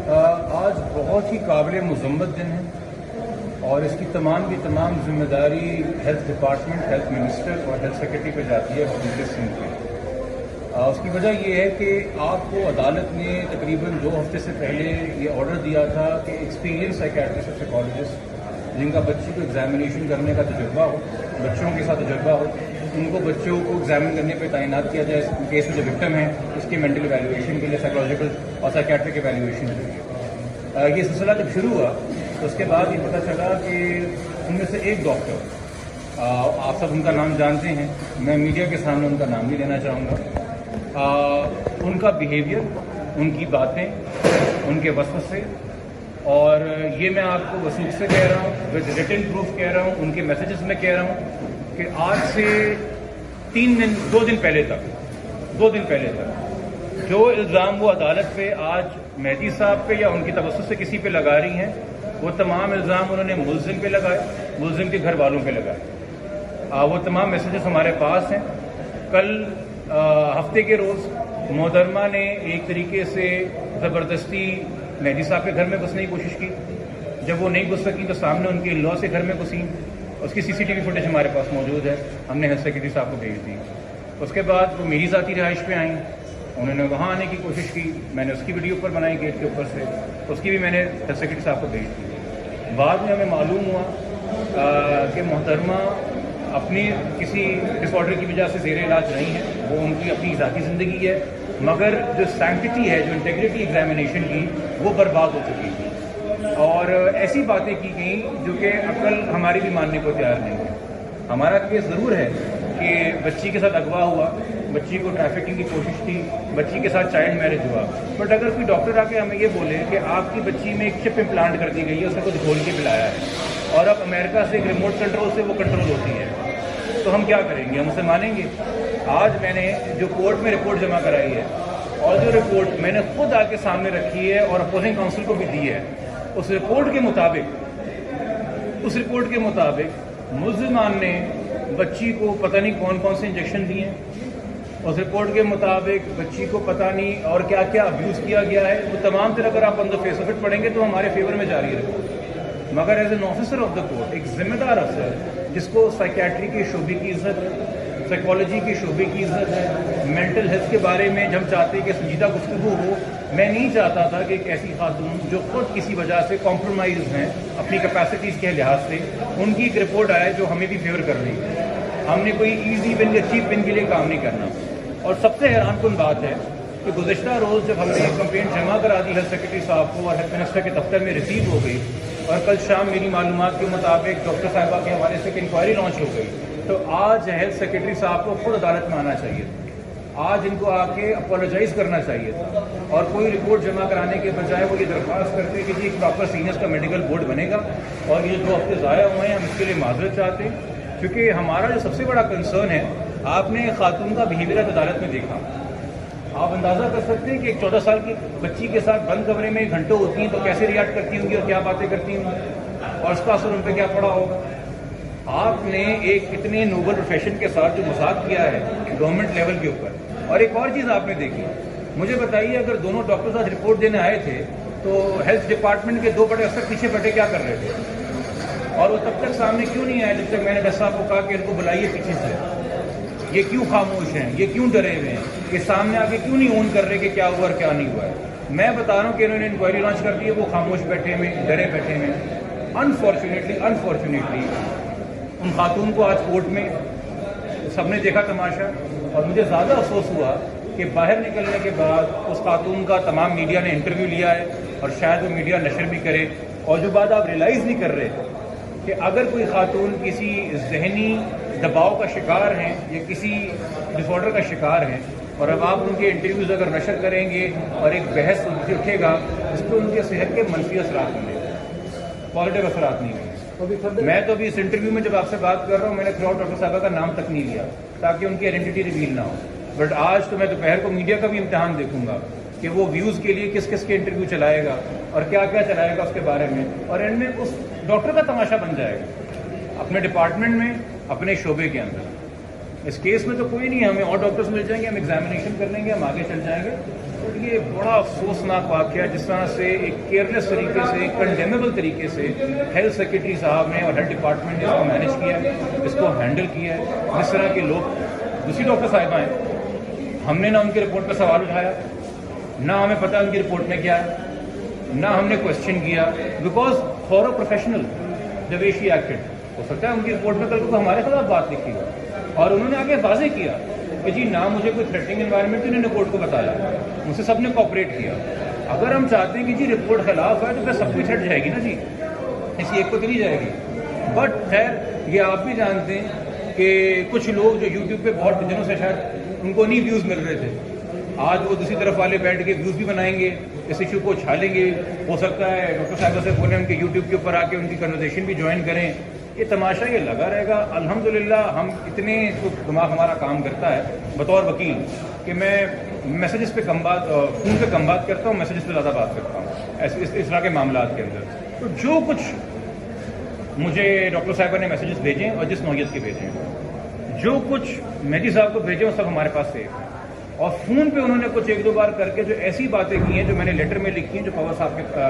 آج بہت ہی قابل مذمت دن ہے اور اس کی تمام ذمہ داری ہیلتھ ڈپارٹمنٹ، ہیلتھ منسٹر اور ہیلتھ سیکرٹری پہ جاتی ہے حکومت سندھ پہ۔ اس کی وجہ یہ ہے کہ آپ کو عدالت نے تقریباً 2 ہفتے سے پہلے یہ آرڈر دیا تھا کہ ایکسپیرینس سائیکیٹرسٹ اور سائیکالوجسٹ جن کا بچی کو ایگزامینیشن کرنے کا تجربہ ہو، بچوں کے ساتھ تجربہ ہو، ان کو بچوں کو ایگزامن کرنے پہ تعینات کیا جائے کیس میں جو وکٹم ہے اس کی مینٹل ایویلویشن کے لیے، سائیکولوجیکل اور سائیکیٹرک ایویلویشن کے لیے۔ یہ سلسلہ جب شروع ہوا تو اس کے بعد یہ پتہ چلا کہ ان میں سے ایک ڈاکٹر، آپ سب ان کا نام جانتے ہیں، میں میڈیا کے سامنے ان کا نام نہیں لینا چاہوں گا، ان کا بیہیویئر، ان کی باتیں، ان کے وسوسے، اور یہ میں آپ کو وثوق سے کہہ رہا ہوں، ود ریٹن پروف کہہ رہا ہوں، ان کے میسیجز میں کہہ رہا ہوں کہ آج سے 2 دن پہلے تک جو الزام وہ عدالت پہ آج مہدی صاحب پہ یا ان کی توسط سے کسی پہ لگا رہی ہیں، وہ تمام الزام انہوں نے ملزم پہ لگائے، ملزم کے گھر والوں پہ لگائے۔ وہ تمام میسیجز ہمارے پاس ہیں۔ کل ہفتے کے روز محترمہ نے ایک طریقے سے زبردستی مہدی صاحب کے گھر میں گھسنے کی کوشش کی۔ جب وہ نہیں گھس سکیں تو سامنے ان کے لا سے گھر میں گھسیں، اس کی CCTV فوٹیج ہمارے پاس موجود ہے، ہم نے ہیلتھ سیکرٹری صاحب کو بھیج دی۔ اس کے بعد وہ میری ذاتی رہائش پہ آئیں، انہوں نے وہاں آنے کی کوشش کی، میں نے اس کی ویڈیو پر بنائی گیٹ کے اوپر سے، اس کی بھی میں نے ہیلتھ سیکرٹری صاحب کو بھیج دی۔ بعد میں ہمیں معلوم ہوا کہ محترمہ اپنی کسی ڈس آرڈر کی وجہ سے زیر علاج نہیں ہے، وہ ان کی اپنی ذاتی زندگی ہے، مگر جو سینکٹیٹی ہے، جو انٹیگریٹی ایگزامینیشن کی، وہ برباد ہو چکی تھی، اور ایسی باتیں کی گئیں جو کہ عقل ہماری بھی ماننے کو تیار نہیں ہے۔ ہمارا کیس ضرور ہے کہ بچی کے ساتھ اغوا ہوا، بچی کو ٹریفکنگ کی کوشش تھی، بچی کے ساتھ چائلڈ میرج ہوا، بٹ اگر کوئی ڈاکٹر آ کے ہمیں یہ بولے کہ آپ کی بچی میں ایک چپ امپلانٹ کر دی گئی ہے، اسے کچھ گھول کے پلایا ہے اور اب امریکہ سے ایک ریموٹ کنٹرول سے وہ کنٹرول ہوتی ہے، تو ہم کیا کریں گے؟ ہم اسے مانیں گے؟ آج میں نے جو کورٹ میں رپورٹ جمع کرائی ہے اور جو رپورٹ میں نے خود آ کے سامنے رکھی ہے اور اپوزنگ کاؤنسل کو بھی دی ہے، اس رپورٹ کے مطابق ملزمان نے بچی کو پتہ نہیں کون سے انجیکشن دیے ہیں، اس رپورٹ کے مطابق بچی کو پتہ نہیں اور کیا کیا ابیوز کیا گیا ہے، وہ تمام طرح اگر آپ آن دا فیس آف اٹ پڑھیں گے تو ہمارے فیور میں جاری رہے، مگر as an officer of the court, ایک ذمہ دار افسر جس کو سائیکیٹری کے شعبے کی عزت ہے، سائیکالوجی کے شعبے کی عزت ہے، مینٹل ہیلتھ کے بارے میں ہم چاہتے ہیں کہ سنجیدہ گفتگو ہو، میں نہیں چاہتا تھا کہ ایک ایسی خاتون جو خود کسی وجہ سے کمپرومائز ہیں اپنی کیپیسٹیز کے لحاظ سے، ان کی ایک رپورٹ آئے جو ہمیں بھی فیور کر رہی ہے۔ ہم نے کوئی ایزی ون یا چیپ ون کے لیے کام نہیں کرنا، اور سب سے حیران کن بات ہے کہ گزشتہ روز جب ہم نے ایک کمپلینٹ جمع کرا دی ہیلتھ سیکرٹری صاحب کو اور ہیلتھ منسٹر کے دفتر میں ریسیو ہو گئی، اور کل شام میری معلومات کے مطابق ڈاکٹر صاحبہ کے حوالے سے ایک انکوائری لانچ ہو گئی، تو آج ہیلتھ سیکرٹری صاحب کو خود عدالت میں آنا چاہیے تھا، آج ان کو آ کے اپولوجائز کرنا چاہیے تھا، اور کوئی رپورٹ جمع کرانے کے بجائے وہ یہ درخواست کرتے کہ جی ایک پراپر سینئرس کا میڈیکل بورڈ بنے گا، اور یہ 2 ہفتے ضائع ہوئے ہیں، ہم اس کے لیے معذرت چاہتے ہیں، کیونکہ ہمارا جو سب سے بڑا کنسرن ہے، آپ نے خاتون کا بیہیویئر عدالت میں دیکھا، آپ اندازہ کر سکتے ہیں کہ ایک 14 سال کی بچی کے ساتھ بند کمرے میں گھنٹوں ہوتی ہیں تو کیسے ریئیکٹ کرتی ہوں گی اور کیا باتیں کرتی ہوں گی، اور اس کا اثر ان پہ کیا پڑا ہوگا۔ آپ نے ایک اتنے نوبل پروفیشن کے ساتھ جو مذاق کیا ہے گورنمنٹ لیول کے اوپر، اور ایک اور چیز آپ نے دیکھی، مجھے بتائیے اگر دونوں ڈاکٹرز آج رپورٹ دینے آئے تھے تو ہیلتھ ڈپارٹمنٹ کے 2 بڑے افسر پیچھے بیٹھے کیا کر رہے تھے، اور وہ تب تک سامنے کیوں نہیں آئے جب تک میں نے ڈاکٹر صاحب کو کہا کہ ان کو بلائیے پیچھے سے، یہ کیوں خاموش ہیں، یہ کیوں ڈرے ہوئے ہیں، یہ سامنے آ کے کیوں نہیں اون کر رہے کہ کیا ہوا اور کیا نہیں ہوا ہے۔ میں بتا رہا ہوں کہ انہوں نے انکوائری لانچ کر دی ہے، وہ خاموش بیٹھے ہوئے، ڈرے بیٹھے ہوئے۔ انفارچونیٹلی ان خاتون کو آج کورٹ میں سب نے دیکھا تماشا، اور مجھے زیادہ افسوس ہوا کہ باہر نکلنے کے بعد اس خاتون کا تمام میڈیا نے انٹرویو لیا ہے، اور شاید وہ میڈیا نشر بھی کرے، اور جو بات آپ ریلائز نہیں کر رہے کہ اگر کوئی خاتون کسی ذہنی دباؤ کا شکار ہیں یا کسی ڈس آرڈر کا شکار ہیں، اور اب آپ ان کے انٹرویوز اگر نشر کریں گے اور ایک بحث اٹھے گا، اس پہ ان کے صحت کے منفی اثرات ملیں گے، پازیٹیو اثرات نہیں ہوں گے۔ میں تو ابھی اس انٹرویو میں جب آپ سے بات کر رہا ہوں، میں نے تھرو آؤٹ ڈاکٹر صاحبہ کا نام تک نہیں لیا تاکہ ان کی آئیڈینٹی ریویل نہ ہو، بٹ آج تو میں دوپہر کو میڈیا کا بھی امتحان دیکھوں گا کہ وہ ویوز کے لیے کس کس کے انٹرویو چلائے گا اور کیا کیا چلائے گا اس کے بارے میں، اور ان میں اس ڈاکٹر کا تماشا بن جائے گا اپنے ڈپارٹمنٹ میں، اپنے شعبے کے اندر۔ اس کیس میں تو کوئی نہیں ہے، ہمیں اور ڈاکٹرز مل جائیں گے، ہم ایگزامینیشن کر لیں گے، ہم آگے چل جائیں گے۔ یہ بڑا افسوسناک واقعہ جس طرح سے ایک کیئرلیس طریقے سے کنڈیمیبل طریقے سے ہیلتھ سیکرٹری صاحب نے اور ہیلتھ ڈپارٹمنٹ نے اس کو مینیج کیا ہے, اس کو ہینڈل کیا ہے. جس طرح کے لوگ دوسری ڈاکٹر صاحبہ ہیں, ہم نے نہ ان کی رپورٹ پہ سوال اٹھایا, نہ ہمیں پتہ ان کی رپورٹ میں کیا ہے, نہ ہم نے کوشچن کیا, because for a professional the way she acted. ہو سکتا ہے ان کی رپورٹ میں کل کو ہمارے خلاف بات لکھی ہو, اور انہوں نے آگے واضح کیا کہ جی نہ مجھے کوئی تھریٹنگ انوائرمنٹ انہوں نے کورٹ کو بتایا, مجھ سے سب نے کوآپریٹ کیا. اگر ہم چاہتے ہیں کہ جی رپورٹ خلاف ہے تو پھر سب کچھ ہٹ جائے گی نا جی, کسی ایک کو چلی جائے گی. بٹ خیر یہ آپ بھی جانتے ہیں کہ کچھ لوگ جو یوٹیوب پہ بہت دنوں سے شاید ان کو نہیں ویوز مل رہے تھے, آج وہ دوسری طرف والے بیٹھ کے ویوز بھی بنائیں گے, اس ایشو کو چھالیں گے. ہو سکتا ہے ڈاکٹر صاحبہ سے بولیں کہ یوٹیوب کے اوپر آ کے ان کی کنورسیشن بھی جوائن کریں. یہ تماشا یہ لگا رہے گا. الحمدللہ ہم اتنے دماغ ہمارا کام کرتا ہے بطور وکیل کہ میں میسیجز پہ کم بات, فون پہ کم بات کرتا ہوں, میسیجز پہ زیادہ بات کرتا ہوں اس طرح کے معاملات کے اندر. تو جو کچھ مجھے ڈاکٹر صاحبہ نے میسیجز بھیجیں اور جس نوعیت کے بھیجیں, جو کچھ مہدی صاحب کو بھیجیں وہ سب ہمارے پاس سیف ہے. اور فون پہ انہوں نے کچھ ایک دو بار کر کے جو ایسی باتیں کی ہیں جو میں نے لیٹر میں لکھی ہیں, جو پاور صاحب کے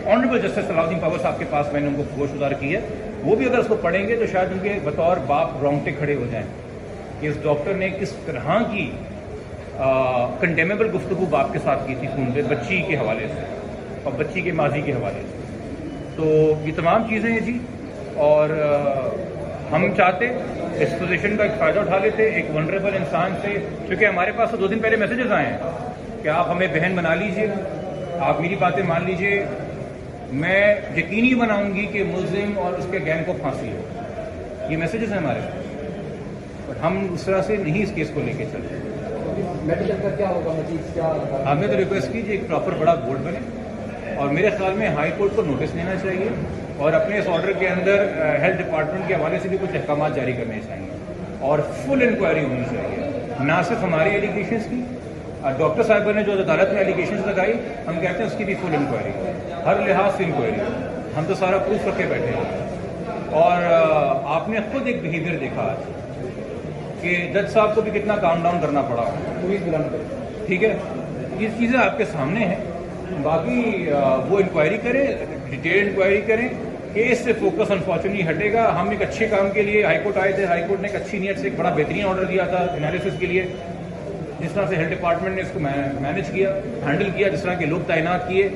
آنریبل جسٹس صلاح الدین پاور صاحب کے پاس میں نے ان کو گوش گزار کی ہے, وہ بھی اگر اس کو پڑھیں گے تو شاید ان کے بطور باپ رونگٹے کھڑے ہو جائیں کہ اس ڈاکٹر نے کس طرح کی کنڈیمیبل گفتگو باپ کے ساتھ کی تھی فون پہ, بچی کے حوالے سے اور بچی کے ماضی کے حوالے سے. تو یہ تمام چیزیں ہیں جی, اور ہم چاہتے اس پوزیشن کا ایک فائدہ اٹھا لیتے ایک ونڈریبل انسان سے, کیونکہ ہمارے پاس تو 2 دن پہلے میسیجز آئے ہیں کہ آپ ہمیں بہن بنا لیجئے, آپ میری باتیں مان لیجئے, میں یقینی بناؤں گی کہ ملزم اور اس کے گینگ کو پھانسی ہو. یہ میسیجز ہیں ہمارے پاس, اور ہم اس طرح سے نہیں اس کیس کو لے کے چلتے. میڈیکل کا کیا ہوگا مزید, کیا ہم نے تو ریکویسٹ کی جی ایک پراپر بڑا بورڈ بنے, اور میرے خیال میں ہائی کورٹ کو نوٹس لینا چاہیے, اور اپنے اس آرڈر کے اندر ہیلتھ ڈپارٹمنٹ کے حوالے سے بھی کچھ احکامات جاری کرنے چاہیے, اور فل انکوائری ہونی چاہیے, نہ صرف ہماری ایلیگیشنس کی. ڈاکٹر صاحبہ نے جو عدالت میں ایلیگیشنس لگائی, ہم کہتے ہیں اس کی بھی فل انکوائری, ہر لحاظ سے انکوائری. ہم تو سارا پروف رکھے بیٹھے ہیں. اور آپ نے خود ایک بیہیویئر دیکھا آج کہ جج صاحب کو بھی کتنا کام ڈاؤن کرنا پڑا, پولیس بلانا پڑے. ٹھیک ہے, یہ چیزیں آپ کے سامنے ہیں. باقی وہ انکوائری کریں, ڈیٹیل انکوائری کریں, کیس سے فوکس انفارچونیٹلی ہٹے گا. ہم ایک اچھے کام کے لیے ہائی کورٹ آئے تھے, ہائی کورٹ نے ایک اچھی نیت سے ایک بڑا بہترین آرڈر دیا تھا انالیسس کے لیے. جس طرح سے ہیلتھ ڈپارٹمنٹ نے اس کو مینیج کیا, ہینڈل کیا, جس طرح کے لوگ تعینات کیے,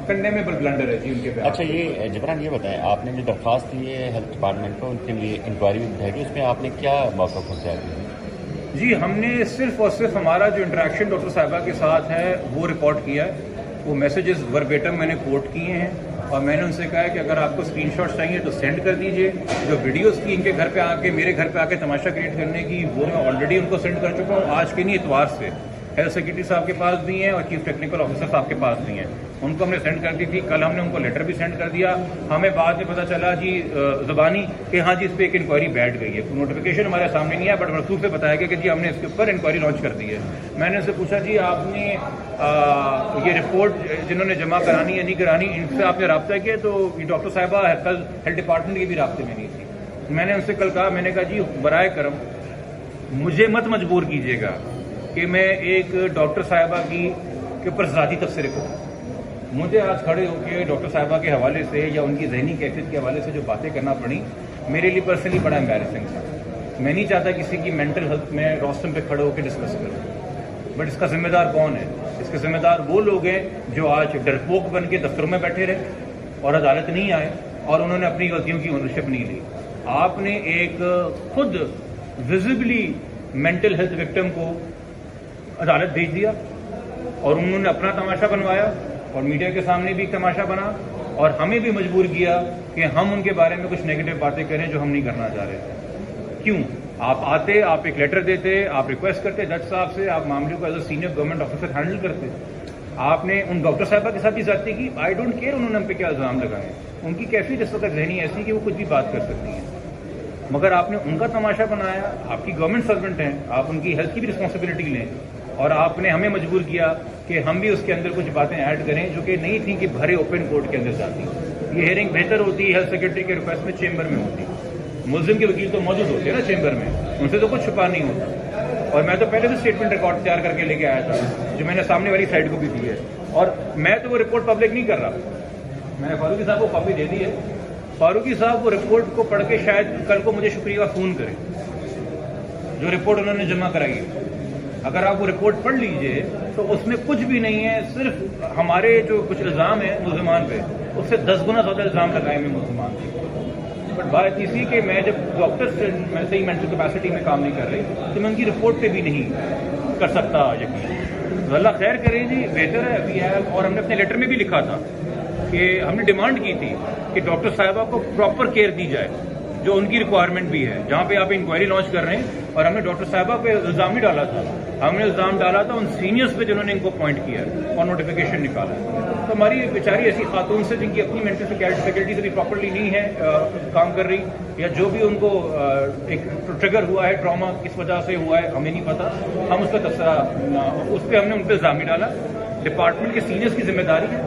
کنڈیمیبل بلنڈر ہے جی ان کے پہ. اچھا یہ جبران یہ بتائیں, آپ نے جو درخواست دی ہے ہیلتھ ڈپارٹمنٹ کو, ان کے لیے انکوائری بھی بتائی گی, اس میں آپ نے کیا موقف اختیار کیا؟ جی ہم نے صرف اور صرف ہمارا جو انٹریکشن ڈاکٹر صاحبہ کے ساتھ ہے وہ ریکارڈ کیا ہے. وہ میسیجز وربیٹم میں نے کوٹ کیے ہیں, اور میں نے ان سے کہا ہے کہ اگر آپ کو اسکرین شاٹس چاہیے تو سینڈ کر دیجئے. جو ویڈیوز کی ان کے گھر پہ آ کے, میرے گھر پہ آ کے تماشا کریٹ کرنے کی, وہ میں آلریڈی ان کو سینڈ کر چکا ہوں. آج کے نہیں اتوار سے ہیلتھ سیکرٹری صاحب کے پاس بھی ہیں اور چیف ٹیکنیکل آفیسر صاحب کے پاس بھی ہیں. ان کو ہم نے سینڈ کر دی تھی, کل ہم نے ان کو لیٹر بھی سینڈ کر دیا. ہمیں بعد میں پتہ چلا جی زبانی کہ ہاں جی اس پہ ایک انکوائری بیٹھ گئی ہے. نوٹیفیکیشن ہمارے سامنے نہیں ہے, بٹ رسول سے بتایا گیا کہ جی ہم نے اس کے اوپر انکوائری لانچ کر دی ہے. میں نے ان سے پوچھا جی آپ نے یہ رپورٹ جنہوں نے جمع کرانی یا نہیں کرانی, ان سے آپ نے رابطہ کیا؟ تو یہ ڈاکٹر صاحبہ کل ہیلتھ ڈپارٹمنٹ کے بھی رابطے میں نہیں تھی. میں نے ان سے کل کہا, میں نے کہا جی برائے کرم مجھے مت مجبور کیجیے گا کہ میں ایک ڈاکٹر صاحبہ کے اوپر ذاتی تبصرے کروں. مجھے آج کھڑے ہو کے ڈاکٹر صاحبہ کے حوالے سے یا ان کی ذہنی کیفیت کے حوالے سے جو باتیں کرنا پڑی, میرے لیے پرسنلی بڑا امبیرسنگ تھا. میں نہیں چاہتا کسی کی مینٹل ہیلتھ میں روسٹم پہ کھڑے ہو کے ڈسکس کروں, بٹ اس کا ذمہ دار کون ہے؟ اس کے ذمہ دار وہ لوگ ہیں جو آج ڈرپوک بن کے دفتروں میں بیٹھے رہے اور عدالت نہیں آئے, اور انہوں نے اپنی غلطیوں کی اونرشپ نہیں لی. آپ نے ایک خود ویزیبلی مینٹل ہیلتھ وکٹم کو عدالت بھیج دیا, اور انہوں نے اپنا تماشا بنوایا, اور میڈیا کے سامنے بھی ایک تماشا بنا, اور ہمیں بھی مجبور کیا کہ ہم ان کے بارے میں کچھ نیگیٹو باتیں کریں جو ہم نہیں کرنا چاہ رہے تھے. کیوں؟ آپ آتے, آپ ایک لیٹر دیتے, آپ ریکویسٹ کرتے جج صاحب سے, آپ معاملے کو as a senior government officer handle کرتے. آپ نے ان ڈاکٹر صاحبہ کے ساتھ بھی زیادتی کی. آئی ڈونٹ کیئر انہوں نے ہم پہ کیا الزام لگائے, ان کی کیفیت اس وقت ذہنی ایسی کہ وہ کچھ بھی بات کر سکتی ہیں, مگر آپ نے ان کا تماشا بنایا. آپ کی گورنمنٹ سروینٹ ہیں, آپ ان کی ہیلتھ کی بھی رسپانسبلٹی لیں, اور آپ نے ہمیں مجبور کیا کہ ہم بھی اس کے اندر کچھ باتیں ایڈ کریں جو کہ نہیں تھیں کہ بھرے اوپن کورٹ کے اندر جاتی. یہ ہیئرنگ بہتر ہوتی ہے ہیلتھ سیکرٹری کے ریکویسٹ میں چیمبر میں ہوتی. ملزم کے وکیل تو موجود ہوتے ہیں نا چیمبر میں, ان سے تو کچھ چھپا نہیں ہوتا. اور میں تو پہلے سے اسٹیٹمنٹ ریکارڈ تیار کر کے لے کے آیا تھا جو میں نے سامنے والی سائڈ کو بھی دی ہے, اور میں تو وہ رپورٹ پبلک نہیں کر رہا. میں نے فاروقی صاحب کو کاپی دے دی ہے. فاروقی صاحب وہ رپورٹ کو پڑھ کے شاید کل کو مجھے شکریہ فون کریں جو رپورٹ انہوں نے جمع کرائی ہے. اگر آپ وہ رپورٹ پڑھ لیجئے تو اس میں کچھ بھی نہیں ہے, صرف ہمارے جو کچھ الزام ہیں ملزمان پہ اس سے 10 گنا زیادہ الزام لگائے ہوئے ملزمان پہ. بٹ بات اسی کہ میں جب ڈاکٹر سے میں صحیح مینٹل کیپیسٹی میں کام نہیں کر رہی تو میں ان کی رپورٹ پہ بھی نہیں کر سکتا یقین. اللہ خیر کرے جی, بہتر ہے ابھی ہے. اور ہم نے اپنے لیٹر میں بھی لکھا تھا کہ ہم نے ڈیمانڈ کی تھی کہ ڈاکٹر صاحبہ کو پراپر کیئر دی جائے جو ان کی ریکوائرمنٹ بھی ہے. جہاں پہ آپ انکوائری لانچ کر رہے ہیں, اور ہم نے ڈاکٹر صاحبہ پہ الزام نہیں ڈالا تھا, ہم نے الزام ڈالا تھا ان سینئرز پہ جنہوں نے ان کو اپوائنٹ کیا اور نوٹیفیکیشن نکالا. تو ہماری بیچاری ایسی خاتون سے جن کی اپنی مینٹل فیکلٹیز ابھی پراپرلی نہیں ہے کام کر رہی, یا جو بھی ان کو ایک ٹریگر ہوا ہے, ٹراما کس وجہ سے ہوا ہے ہمیں نہیں پتا, ہم اس کا تبصرہ اس پہ ہم نے ان پہ الزام نہیں ڈالا. ڈپارٹمنٹ کے سینئرز کی ذمہ داری ہے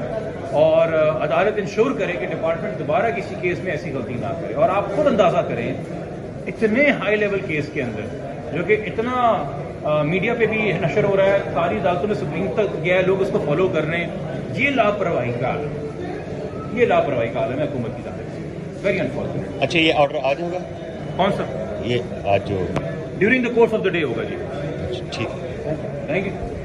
اور عدالت انشور کرے کہ ڈپارٹمنٹ دوبارہ کسی کیس میں ایسی غلطی نہ کرے. اور آپ خود اندازہ کریں اتنے ہائی لیول کیس کے اندر جو کہ اتنا میڈیا پہ بھی نشر ہو رہا ہے, ساری عدالتوں میں سپریم تک گیا ہے, لوگ اس کو فالو کر رہے ہیں. یہ لاپرواہی کا حال ہے, یہ لاپرواہی کا حال ہے حکومت کی جانب سے. Very unfortunate. اچھا, یہ آرڈر آج ہوگا؟ کون سا؟ یہ آج جو during the course of the day ہوگا جی. ٹھیک ہے, تھینک یو.